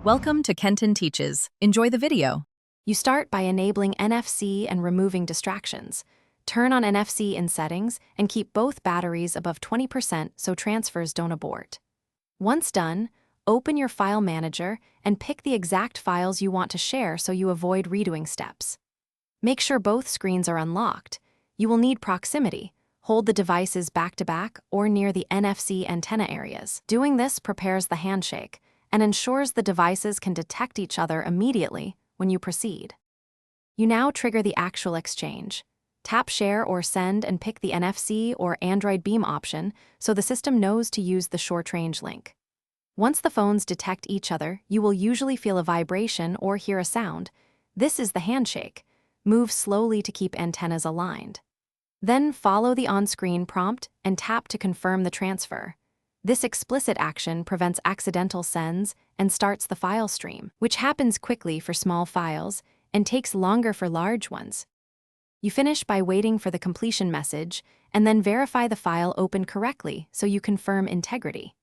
Welcome to Kenton Teaches. Enjoy the video. You start by enabling NFC and removing distractions. Turn on NFC in settings and keep both batteries above 20% so transfers don't abort. Once done, open your file manager and pick the exact files you want to share so you avoid redoing steps. Make sure both screens are unlocked. You will need proximity. Hold the devices back to back or near the NFC antenna areas. Doing this prepares the handshake and ensures the devices can detect each other immediately when you proceed. You now trigger the actual exchange. Tap Share or Send and pick the NFC or Android Beam option so the system knows to use the short-range link. Once the phones detect each other, you will usually feel a vibration or hear a sound. This is the handshake. Move slowly to keep antennas aligned. Then follow the on-screen prompt and tap to confirm the transfer. This explicit action prevents accidental sends and starts the file stream, which happens quickly for small files and takes longer for large ones. You finish by waiting for the completion message and then verify the file opened correctly so you confirm integrity.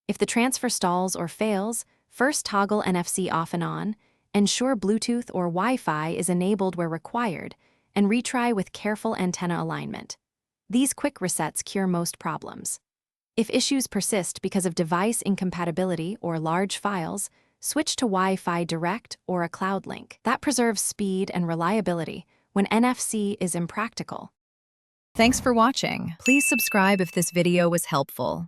If the transfer stalls or fails, first toggle NFC off and on, ensure Bluetooth or Wi-Fi is enabled where required, and retry with careful antenna alignment. These quick resets cure most problems. If issues persist because of device incompatibility or large files, switch to Wi-Fi Direct or a cloud link. That preserves speed and reliability when NFC is impractical. Thanks for watching. Please subscribe if this video was helpful.